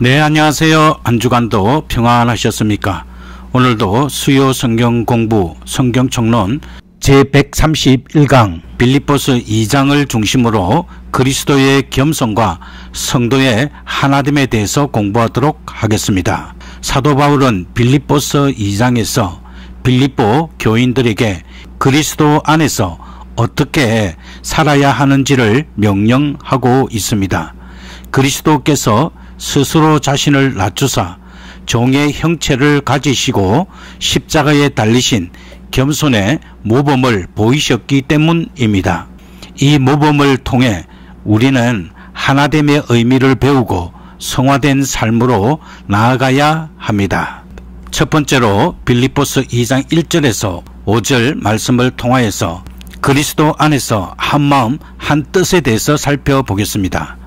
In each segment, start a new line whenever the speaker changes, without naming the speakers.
네, 안녕하세요. 한 주간도 평안하셨습니까? 오늘도 수요 성경 공부 성경총론 제131강 빌립보서 2장을 중심으로 그리스도의 겸손과 성도의 하나됨에 대해서 공부하도록 하겠습니다. 사도 바울은 빌립보서 2장에서 빌립보 교인들에게 그리스도 안에서 어떻게 살아야 하는지를 명령하고 있습니다. 그리스도께서 스스로 자신을 낮추사 종의 형체를 가지시고 십자가에 달리신 겸손의 모범을 보이셨기 때문입니다. 이 모범을 통해 우리는 하나됨의 의미를 배우고 성화된 삶으로 나아가야 합니다. 첫 번째로 빌립보서 2장 1절에서 5절 말씀을 통하여서 그리스도 안에서 한마음 한뜻에 대해서 살펴보겠습니다.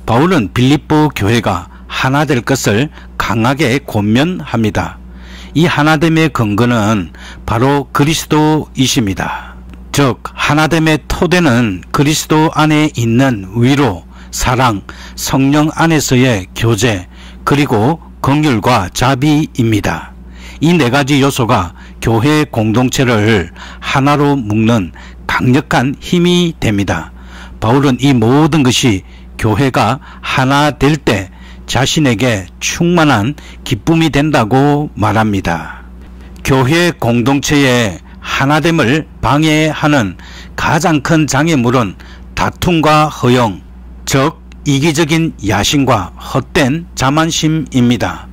바울은 빌립보 교회가 하나 될 것을 강하게 권면합니다. 이 하나됨의 근거는 바로 그리스도이십니다. 즉 하나됨의 토대는 그리스도 안에 있는 위로, 사랑, 성령 안에서의 교제, 그리고 긍휼과 자비입니다. 이 네 가지 요소가 교회 공동체를 하나로 묶는 강력한 힘이 됩니다. 바울은 이 모든 것이 교회가 하나 될 때 자신에게 충만한 기쁨이 된다고 말합니다. 교회 공동체의 하나됨을 방해하는 가장 큰 장애물은 다툼과 허영, 즉 이기적인 야심과 헛된 자만심입니다.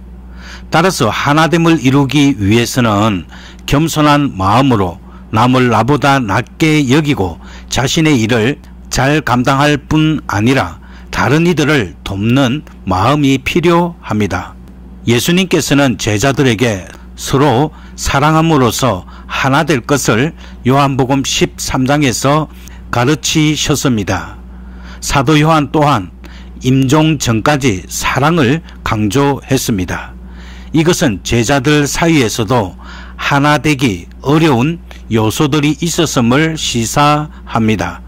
따라서 하나됨을 이루기 위해서는 겸손한 마음으로 남을 나보다 낮게 여기고 자신의 일을 잘 감당할 뿐 아니라 다른 이들을 돕는 마음이 필요합니다. 예수님께서는 제자들에게 서로 사랑함으로써 하나 될 것을 요한복음 13장에서 가르치셨습니다. 사도 요한 또한 임종 전까지 사랑을 강조했습니다. 이것은 제자들 사이에서도 하나 되기 어려운 요소들이 있었음을 시사합니다.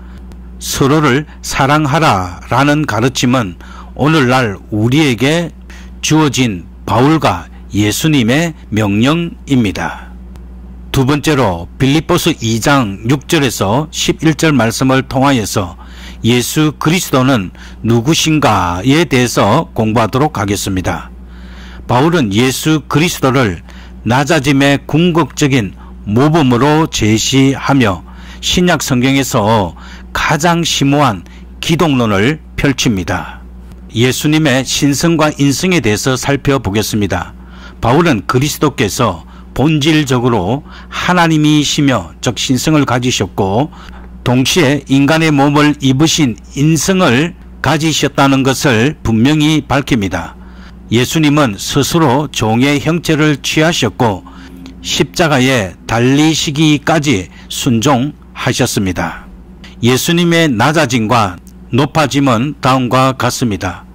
서로를 사랑하라 라는 가르침은 오늘날 우리에게 주어진 바울과 예수님의 명령입니다. 두 번째로 빌립보서 2장 6절에서 11절 말씀을 통하여서 예수 그리스도는 누구신가에 대해서 공부하도록 하겠습니다. 바울은 예수 그리스도를 낮아짐의 궁극적인 모범으로 제시하며 신약 성경에서 가장 심오한 기독론을 펼칩니다. 예수님의 신성과 인성에 대해서 살펴보겠습니다. 바울은 그리스도께서 본질적으로 하나님이시며 즉 신성을 가지셨고 동시에 인간의 몸을 입으신 인성을 가지셨다는 것을 분명히 밝힙니다. 예수님은 스스로 종의 형체를 취하셨고 십자가에 달리시기까지 순종하셨습니다. 예수님의 낮아짐과 높아짐은 다음과 같습니다.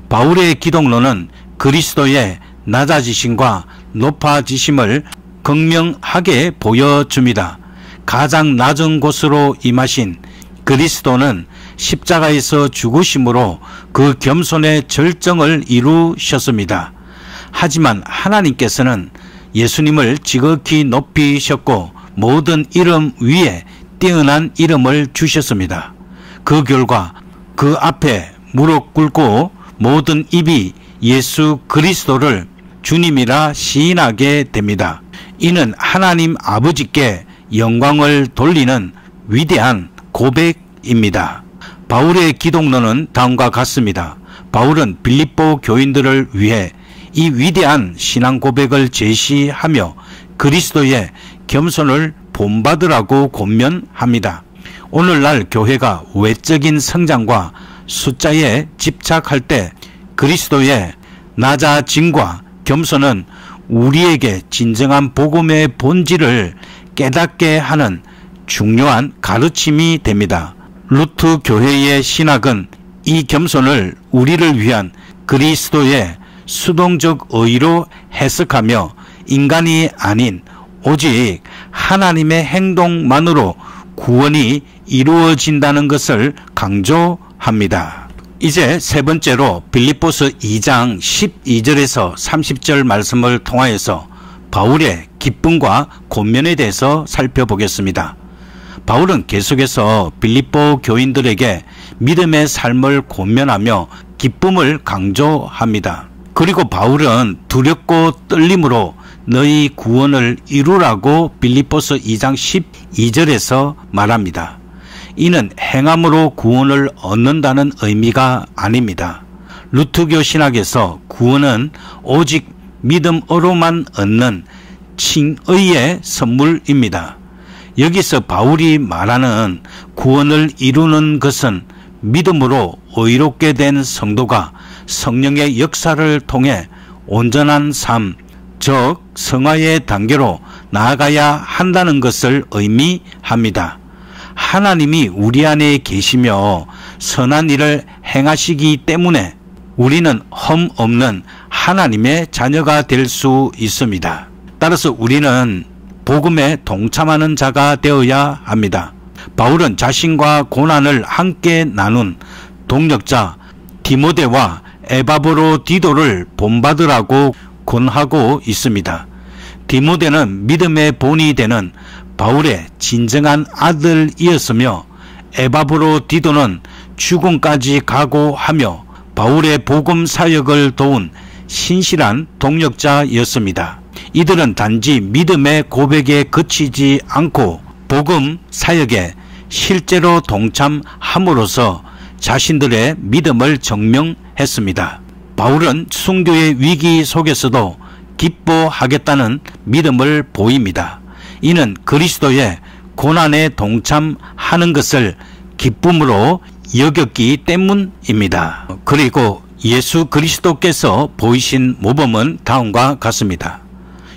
바울의 기독론은 그리스도의 낮아지심과 높아지심을 극명하게 보여줍니다. 가장 낮은 곳으로 임하신 그리스도는 십자가에서 죽으심으로 그 겸손의 절정을 이루셨습니다. 하지만 하나님께서는 예수님을 지극히 높이셨고 모든 이름 위에 뛰어난 이름을 주셨습니다. 그 결과 그 앞에 무릎 꿇고 모든 입이 예수 그리스도를 주님이라 시인하게 됩니다. 이는 하나님 아버지께 영광을 돌리는 위대한 고백입니다. 바울의 기독론은 다음과 같습니다. 바울은 빌립보 교인들을 위해 이 위대한 신앙 고백을 제시하며 그리스도의 겸손을 본받으라고 권면합니다. 오늘날 교회가 외적인 성장과 숫자에 집착할 때 그리스도의 낮아짐과 겸손은 우리에게 진정한 복음의 본질을 깨닫게 하는 중요한 가르침이 됩니다. 루트 교회의 신학은 이 겸손을 우리를 위한 그리스도의 수동적 의로 해석하며 인간이 아닌 오직 하나님의 행동만으로 구원이 이루어진다는 것을 강조합니다. 이제 세 번째로 빌립보서 2장 12절에서 30절 말씀을 통하여서 바울의 기쁨과 권면에 대해서 살펴보겠습니다. 바울은 계속해서 빌립보 교인들에게 믿음의 삶을 권면하며 기쁨을 강조합니다. 그리고 바울은 두렵고 떨림으로 너희 구원을 이루라고 빌립보서 2장 12절에서 말합니다. 이는 행함으로 구원을 얻는다는 의미가 아닙니다. 루터교 신학에서 구원은 오직 믿음으로만 얻는 칭의의 선물입니다. 여기서 바울이 말하는 구원을 이루는 것은 믿음으로 의롭게 된 성도가 성령의 역사를 통해 온전한 삶, 즉 성화의 단계로 나아가야 한다는 것을 의미합니다. 하나님이 우리 안에 계시며 선한 일을 행하시기 때문에 우리는 흠 없는 하나님의 자녀가 될 수 있습니다. 따라서 우리는 복음에 동참하는 자가 되어야 합니다. 바울은 자신과 고난을 함께 나눈 동역자 디모데와 에바브로디도를 본받으라고 권하고 있습니다. 디모데는 믿음의 본이 되는 바울의 진정한 아들이었으며 에바브로디도는 죽음까지 각오하며 바울의 복음 사역을 도운 신실한 동역자였습니다. 이들은 단지 믿음의 고백에 그치지 않고 복음 사역에 실제로 동참함으로써 자신들의 믿음을 증명했습니다. 바울은 순교의 위기 속에서도 기뻐하겠다는 믿음을 보입니다. 이는 그리스도의 고난에 동참하는 것을 기쁨으로 여겼기 때문입니다. 그리고 예수 그리스도께서 보이신 모범은 다음과 같습니다.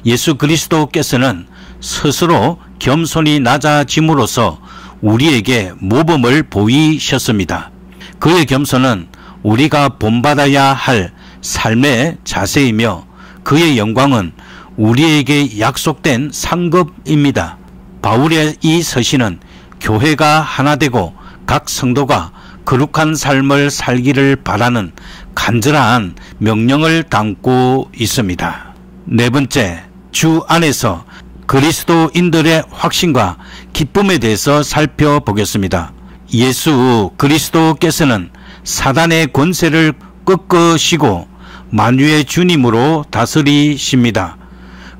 예수 그리스도께서는 스스로 겸손히 낮아짐으로써 우리에게 모범을 보이셨습니다. 그의 겸손은 우리가 본받아야 할 삶의 자세이며 그의 영광은 우리에게 약속된 상급입니다. 바울의 이 서신은 교회가 하나 되고 각 성도가 거룩한 삶을 살기를 바라는 간절한 명령을 담고 있습니다. 네 번째, 주 안에서 그리스도인들의 확신과 기쁨에 대해서 살펴보겠습니다. 예수 그리스도께서는 사단의 권세를 꺾으시고 만유의 주님으로 다스리십니다.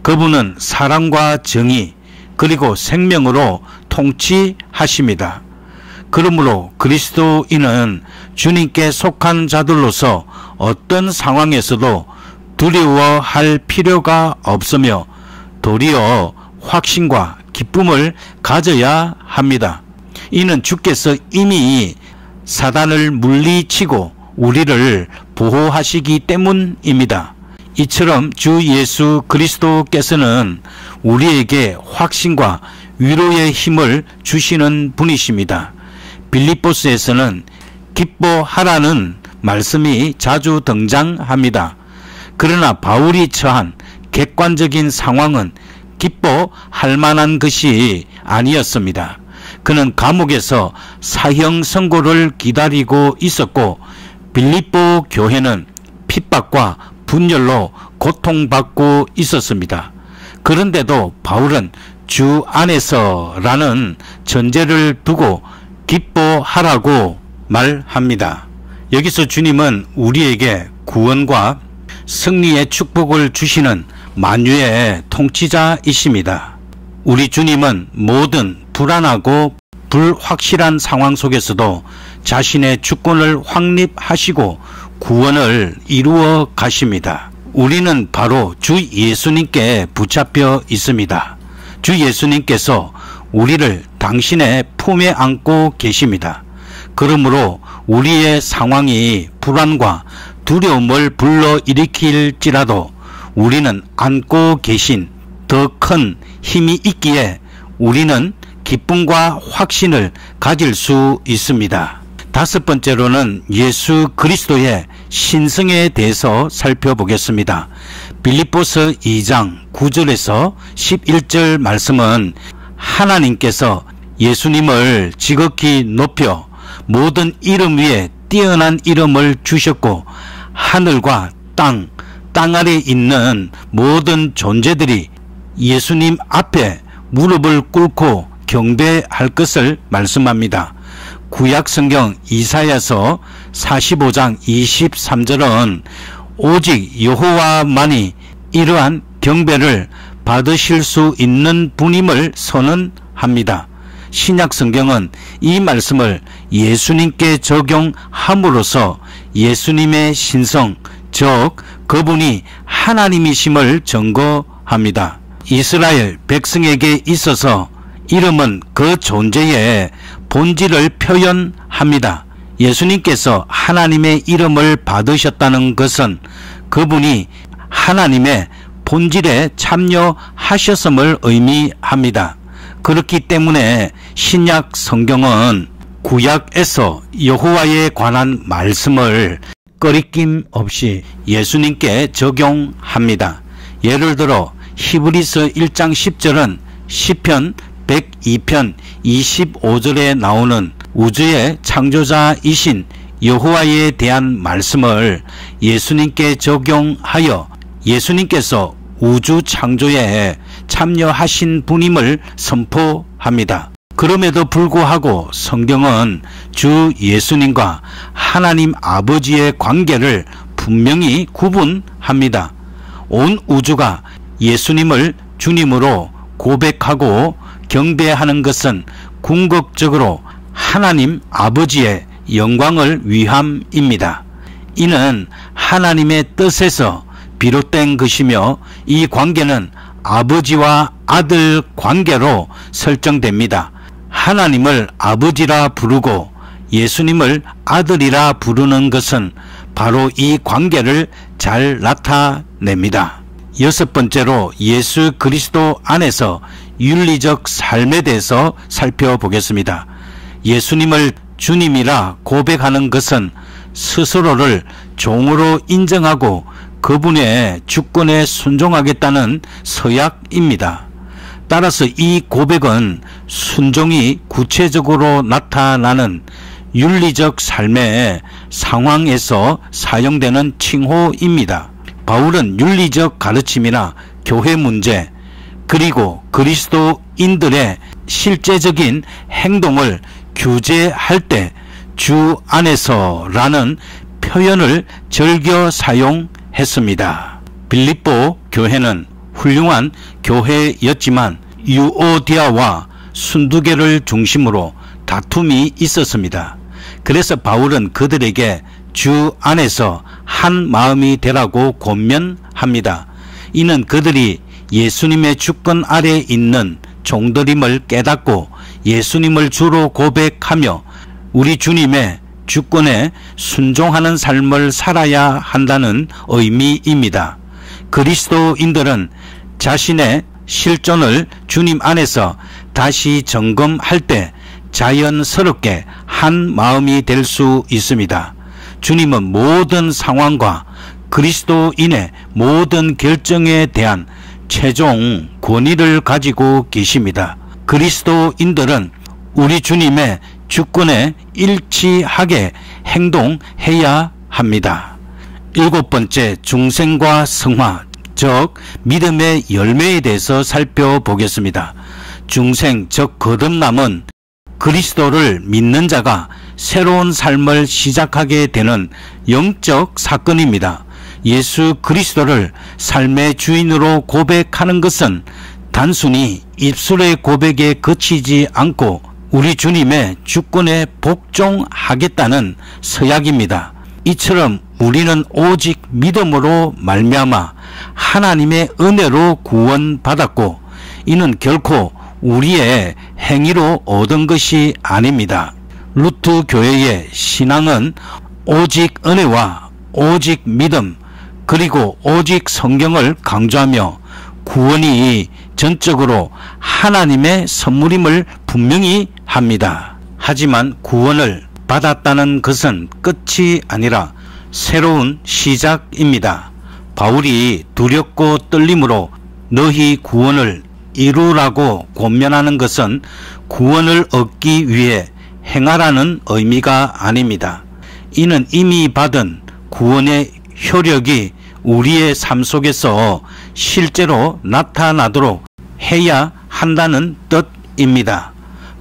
그분은 사랑과 정의 그리고 생명으로 통치하십니다. 그러므로 그리스도인은 주님께 속한 자들로서 어떤 상황에서도 두려워할 필요가 없으며 도리어 확신과 기쁨을 가져야 합니다. 이는 주께서 이미 사단을 물리치고 우리를 보호하시기 때문입니다. 이처럼 주 예수 그리스도께서는 우리에게 확신과 위로의 힘을 주시는 분이십니다. 빌립보스에서는 기뻐하라는 말씀이 자주 등장합니다. 그러나 바울이 처한 객관적인 상황은 기뻐할 만한 것이 아니었습니다. 그는 감옥에서 사형 선고를 기다리고 있었고 빌립보 교회는 핍박과 분열로 고통받고 있었습니다. 그런데도 바울은 주 안에서라는 전제를 두고 기뻐하라고 말합니다. 여기서 주님은 우리에게 구원과 승리의 축복을 주시는 만유의 통치자이십니다. 우리 주님은 모든 불안하고 불확실한 상황 속에서도 자신의 주권을 확립하시고 구원을 이루어 가십니다. 우리는 바로 주 예수님께 붙잡혀 있습니다. 주 예수님께서 우리를 당신의 품에 안고 계십니다. 그러므로 우리의 상황이 불안과 두려움을 불러일으킬지라도 우리는 안고 계신 더 큰 힘이 있기에 우리는 기쁨과 확신을 가질 수 있습니다. 다섯 번째로는 예수 그리스도의 신성에 대해서 살펴보겠습니다. 빌립보서 2장 9절에서 11절 말씀은 하나님께서 예수님을 지극히 높여 모든 이름 위에 뛰어난 이름을 주셨고 하늘과 땅 아래 있는 모든 존재들이 예수님 앞에 무릎을 꿇고 경배할 것을 말씀합니다. 구약성경 이사야서 45장 23절은 오직 여호와만이 이러한 경배를 받으실 수 있는 분임을 선언합니다. 신약성경은 이 말씀을 예수님께 적용함으로써 예수님의 신성, 즉 그분이 하나님이심을 증거합니다. 이스라엘 백성에게 있어서 이름은 그 존재의 본질을 표현합니다. 예수님께서 하나님의 이름을 받으셨다는 것은 그분이 하나님의 본질에 참여하셨음을 의미합니다. 그렇기 때문에 신약 성경은 구약에서 여호와에 관한 말씀을 꺼리낌 없이 예수님께 적용합니다. 예를 들어 히브리서 1장 10절은 시편 102편 25절에 나오는 우주의 창조자이신 여호와에 대한 말씀을 예수님께 적용하여 예수님께서 우주 창조에 참여하신 분임을 선포합니다. 그럼에도 불구하고 성경은 주 예수님과 하나님 아버지의 관계를 분명히 구분합니다. 온 우주가 예수님을 주님으로 고백하고 경배하는 것은 궁극적으로 하나님 아버지의 영광을 위함입니다. 이는 하나님의 뜻에서 비롯된 것이며 이 관계는 아버지와 아들 관계로 설정됩니다. 하나님을 아버지라 부르고 예수님을 아들이라 부르는 것은 바로 이 관계를 잘 나타냅니다. 여섯 번째로 예수 그리스도 안에서 윤리적 삶에 대해서 살펴보겠습니다. 예수님을 주님이라 고백하는 것은 스스로를 종으로 인정하고 그분의 주권에 순종하겠다는 서약입니다. 따라서 이 고백은 순종이 구체적으로 나타나는 윤리적 삶의 상황에서 사용되는 칭호입니다. 바울은 윤리적 가르침이나 교회 문제 그리고 그리스도인들의 실제적인 행동을 규제할 때 주 안에서라는 표현을 즐겨 사용했습니다. 빌립보 교회는 훌륭한 교회였지만 유오디아와 순두계를 중심으로 다툼이 있었습니다. 그래서 바울은 그들에게 주 안에서 한 마음이 되라고 권면합니다. 이는 그들이 예수님의 주권 아래 있는 종들임을 깨닫고 예수님을 주로 고백하며 우리 주님의 주권에 순종하는 삶을 살아야 한다는 의미입니다. 그리스도인들은 자신의 실존을 주님 안에서 다시 점검할 때 자연스럽게 한 마음이 될 수 있습니다. 주님은 모든 상황과 그리스도인의 모든 결정에 대한 최종 권위를 가지고 계십니다. 그리스도인들은 우리 주님의 주권에 일치하게 행동해야 합니다. 일곱 번째, 중생과 성화, 즉 믿음의 열매에 대해서 살펴보겠습니다. 중생, 즉 거듭남은 그리스도를 믿는 자가 새로운 삶을 시작하게 되는 영적 사건입니다. 예수 그리스도를 삶의 주인으로 고백하는 것은 단순히 입술의 고백에 그치지 않고 우리 주님의 주권에 복종하겠다는 서약입니다. 이처럼 우리는 오직 믿음으로 말미암아 하나님의 은혜로 구원받았고 이는 결코 우리의 행위로 얻은 것이 아닙니다. 루트 교회의 신앙은 오직 은혜와 오직 믿음 그리고 오직 성경을 강조하며 구원이 전적으로 하나님의 선물임을 분명히 합니다. 하지만 구원을 받았다는 것은 끝이 아니라 새로운 시작입니다. 바울이 두렵고 떨림으로 너희 구원을 이루라고 권면하는 것은 구원을 얻기 위해 행하라는 의미가 아닙니다. 이는 이미 받은 구원의 효력이 우리의 삶 속에서 실제로 나타나도록 해야 한다는 뜻입니다.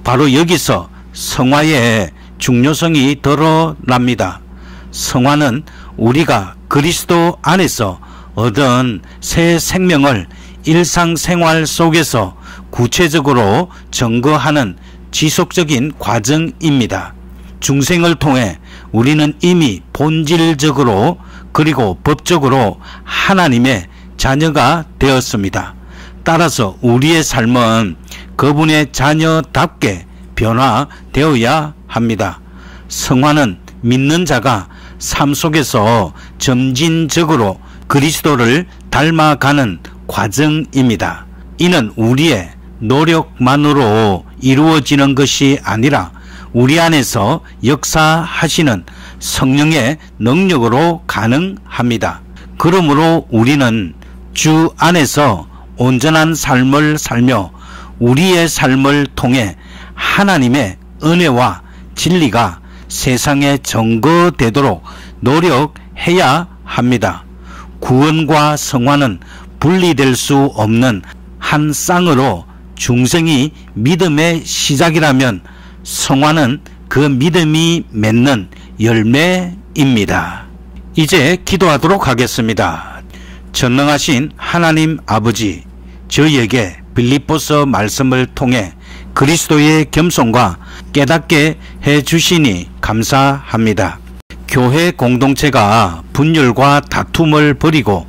바로 여기서 성화의 중요성이 드러납니다. 성화는 우리가 그리스도 안에서 얻은 새 생명을 일상생활 속에서 구체적으로 증거하는 지속적인 과정입니다. 중생을 통해 우리는 이미 본질적으로 그리고 법적으로 하나님의 자녀가 되었습니다. 따라서 우리의 삶은 그분의 자녀답게 변화되어야 합니다. 성화는 믿는 자가 삶 속에서 점진적으로 그리스도를 닮아가는 과정입니다. 이는 우리의 노력만으로 이루어지는 것이 아니라 우리 안에서 역사하시는 성령의 능력으로 가능합니다. 그러므로 우리는 주 안에서 온전한 삶을 살며 우리의 삶을 통해 하나님의 은혜와 진리가 세상에 증거되도록 노력해야 합니다. 구원과 성화는 분리될 수 없는 한 쌍으로 중생이 믿음의 시작이라면 성화는 그 믿음이 맺는 열매입니다. 이제 기도하도록 하겠습니다. 전능하신 하나님 아버지, 저희에게 빌립보서 말씀을 통해 그리스도의 겸손과 깨닫게 해주시니 감사합니다. 교회 공동체가 분열과 다툼을 버리고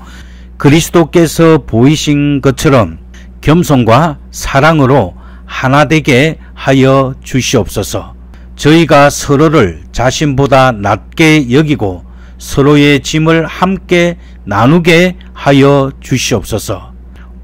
그리스도께서 보이신 것처럼 겸손과 사랑으로 하나 되게 하여 주시옵소서. 저희가 서로를 자신보다 낮게 여기고 서로의 짐을 함께 나누게 하여 주시옵소서.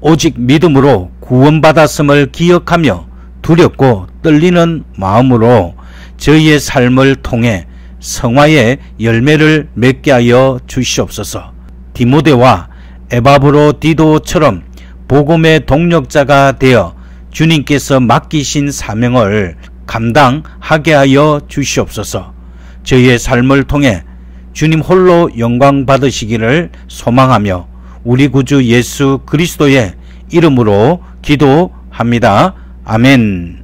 오직 믿음으로 구원받았음을 기억하며 두렵고 떨리는 마음으로 저희의 삶을 통해 성화의 열매를 맺게 하여 주시옵소서. 디모데와 에바브로디도처럼 복음의 동력자가 되어 주님께서 맡기신 사명을 감당하게 하여 주시옵소서. 저희의 삶을 통해 주님 홀로 영광 받으시기를 소망하며 우리 구주 예수 그리스도의 이름으로 기도합니다. 아멘.